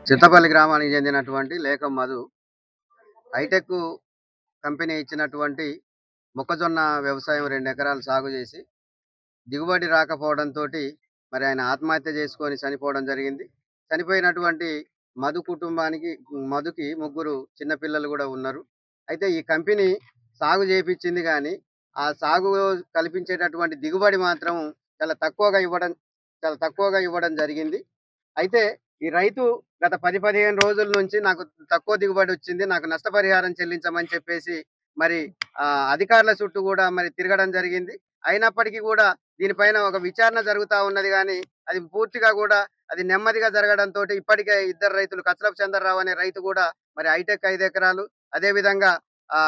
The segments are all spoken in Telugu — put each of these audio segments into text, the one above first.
చిత్తపల్లి గ్రామానికి చెందినటువంటి లేకం మధు హైటెక్ కంపెనీ ఇచ్చినటువంటి మొక్కజొన్న వ్యవసాయం 2 ఎకరాలు సాగు చేసి దిగుబడి రాకపోవడంతో మరి ఆయన ఆత్మహత్య చేసుకొని చనిపోవడం జరిగింది. చనిపోయినటువంటి మధుకి ముగ్గురు చిన్నపిల్లలు కూడా ఉన్నారు. అయితే ఈ కంపెనీ సాగు చేపించింది కానీ ఆ సాగు కల్పించేటటువంటి దిగుబడి మాత్రం చాలా తక్కువగా ఇవ్వడం జరిగింది. అయితే ఈ రైతు గత 10-15 రోజుల నుంచి నాకు తక్కువ దిగుబడి వచ్చింది, నాకు నష్టపరిహారం చెల్లించమని చెప్పేసి మరి అధికారుల చుట్టూ కూడా మరి తిరగడం జరిగింది. అయినప్పటికీ కూడా దీనిపైన ఒక విచారణ జరుగుతా ఉన్నది కానీ అది పూర్తిగా కూడా అది నెమ్మదిగా జరగడంతో ఇప్పటికే ఇద్దరు రైతులు కచ్చలపు చంద్రరావు అనే రైతు కూడా మరి హైటెక్ 5 ఎకరాలు, అదేవిధంగా ఆ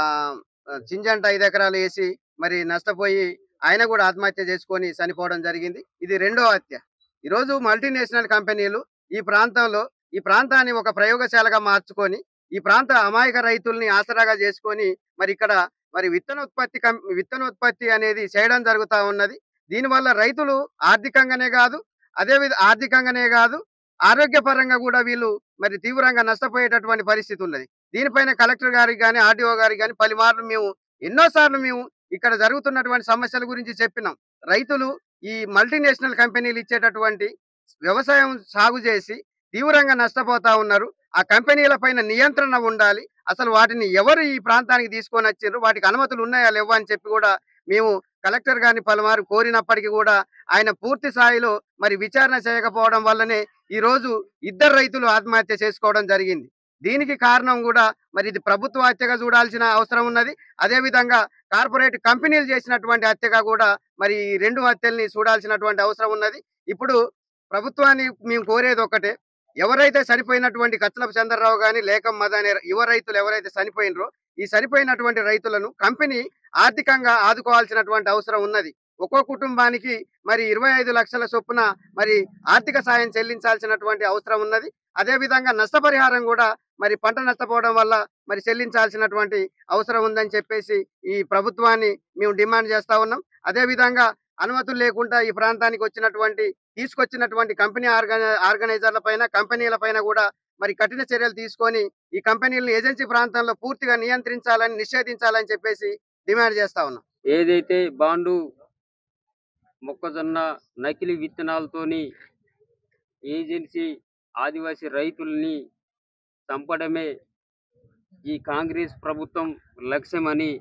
చింజంట 5 ఎకరాలు వేసి మరి నష్టపోయి ఆయన కూడా ఆత్మహత్య చేసుకొని చనిపోవడం జరిగింది. ఇది రెండో హత్య. ఈరోజు మల్టీనేషనల్ కంపెనీలు ఈ ప్రాంతాన్ని ఒక ప్రయోగశాలగా మార్చుకొని ఈ ప్రాంత అమాయక రైతుల్ని ఆసరాగా చేసుకొని మరి ఇక్కడ మరి విత్తనోత్పత్తి అనేది చేయడం జరుగుతా ఉన్నది. దీనివల్ల రైతులు ఆర్థికంగానే కాదు ఆరోగ్యపరంగా కూడా వీళ్ళు మరి తీవ్రంగా నష్టపోయేటటువంటి పరిస్థితి ఉన్నది. దీనిపైన కలెక్టర్ గారికి కానీ ఆర్డీఓ గారికి కానీ పలుమార్లు ఎన్నోసార్లు ఇక్కడ జరుగుతున్నటువంటి సమస్యల గురించి చెప్పినాం. రైతులు ఈ మల్టీనేషనల్ కంపెనీలు ఇచ్చేటటువంటి వ్యవసాయం సాగు చేసి తీవ్రంగా నష్టపోతా ఉన్నారు. ఆ కంపెనీల పైన నియంత్రణ ఉండాలి. అసలు వాటిని ఎవరు ఈ ప్రాంతానికి తీసుకొని వచ్చారు, వాటికి అనుమతులు ఉన్నాయా లేవా అని చెప్పి కూడా మేము కలెక్టర్ గారిని పలుమారు కోరినప్పటికీ కూడా ఆయన పూర్తి స్థాయిలో మరి విచారణ చేయకపోవడం వల్లనే ఈరోజు ఇద్దరు రైతులు ఆత్మహత్య చేసుకోవడం జరిగింది. దీనికి కారణం కూడా మరి ఇది ప్రభుత్వ హత్యగా చూడాల్సిన అవసరం ఉన్నది. అదేవిధంగా కార్పొరేట్ కంపెనీలు చేసినటువంటి హత్యగా కూడా మరి ఈ 2 హత్యల్ని చూడాల్సినటువంటి అవసరం ఉన్నది. ఇప్పుడు ప్రభుత్వాన్ని మేము కోరేది ఒకటే, ఎవరైతే చనిపోయినటువంటి కచ్చలపు చంద్రరావు కానీ లేకం మధు అనే యువ రైతులు ఎవరైతే చనిపోయినరో ఈ చనిపోయినటువంటి రైతులను కంపెనీ ఆర్థికంగా ఆదుకోవాల్సినటువంటి అవసరం ఉన్నది. ఒక్కో కుటుంబానికి మరి 25 లక్షల చొప్పున మరి ఆర్థిక సాయం చెల్లించాల్సినటువంటి అవసరం ఉన్నది. అదేవిధంగా నష్టపరిహారం కూడా మరి పంట నష్టపోవడం వల్ల మరి చెల్లించాల్సినటువంటి అవసరం ఉందని చెప్పేసి ఈ ప్రభుత్వాన్ని మేము డిమాండ్ చేస్తా ఉన్నాం. అదేవిధంగా అనుమతులు లేకుండా ఈ ప్రాంతానికి తీసుకొచ్చినటువంటి కంపెనీ ఆర్గనైజర్ల పైన కంపెనీల పైన కూడా మరి కఠిన చర్యలు తీసుకొని ఈ కంపెనీలను ఏజెన్సీ ప్రాంతంలో పూర్తిగా నిషేధించాలని చెప్పేసి డిమాండ్ చేస్తా ఉన్నాం. ఏదైతే బాండు మొక్కజొన్న నకిలీ విత్తనాలతోని ఏజెన్సీ ఆదివాసీ రైతుల్ని చంపడమే ఈ కాంగ్రెస్ ప్రభుత్వం లక్ష్యమని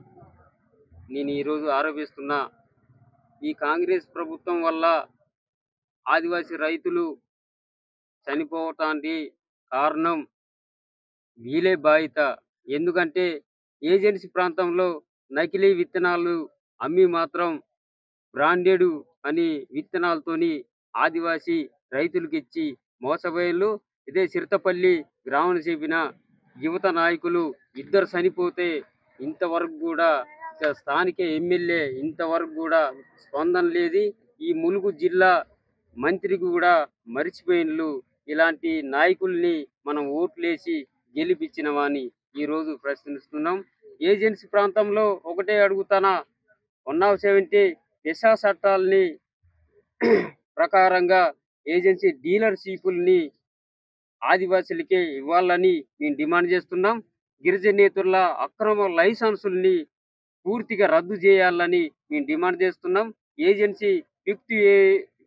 నేను ఈరోజు ఆరోపిస్తున్నా. ఈ కాంగ్రెస్ ప్రభుత్వం వల్ల ఆదివాసీ రైతులు చనిపోవటానికి కారణం వీలే బాధ్యత. ఎందుకంటే ఏజెన్సీ ప్రాంతంలో నకిలీ విత్తనాలు అమ్మి మాత్రం బ్రాండెడ్ అని విత్తనాలతోని ఆదివాసీ రైతులకు ఇచ్చి మోసపోయేళ్ళు. ఇదే చిరుతపల్లి గ్రామం చెప్పిన యువత నాయకులు ఇద్దరు చనిపోతే ఇంతవరకు కూడా స్థానిక ఎమ్మెల్యే ఇంతవరకు కూడా స్పందన లేదు. ఈ ములుగు జిల్లా మంత్రికి కూడా మరిచిపోయినలు. ఇలాంటి నాయకుల్ని మనం ఓట్లేసి గెలిపించినవాని ఈరోజు ప్రశ్నిస్తున్నాం. ఏజెన్సీ ప్రాంతంలో ఒకటే అడుగుతానా, 170 దిశా చట్టాలని ప్రకారంగా ఏజెన్సీ డీలర్షిప్ల్ని ఆదివాసులకే ఇవ్వాలని మేము డిమాండ్ చేస్తున్నాం. గిరిజనేతరుల అక్రమ లైసెన్సుల్ని పూర్తిగా రద్దు చేయాలని మేము డిమాండ్ చేస్తున్నాం. ఏజెన్సీ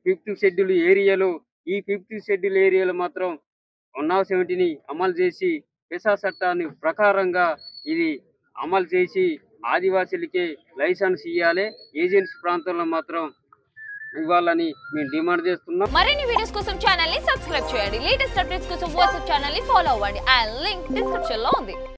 5th షెడ్యూల్ ఏరియాలో ఈ 5th షెడ్యూల్ ఏరియాలో మాత్రం 170ని అమలు చేసి దిశా చట్టాన్ని ప్రకారంగా ఇది అమలు చేసి ఆదివాసులకే లైసెన్స్ ఇవ్వాలి, ఏజెన్సీ ప్రాంతంలో మాత్రం ఇవ్వాలని మేము డిమాండ్ చేస్తున్నాం. మరిన్ని వీడియోస్ కోసం ఛానల్ ని సబ్స్క్రైబ్ చేయండి. లేటెస్ట్ అప్డేట్స్ కోసం వాట్సాప్ ఛానల్ ని ఫాలో అవ్వండి. ఆ లింక్ డిస్క్రిప్షన్ లో ఉంది.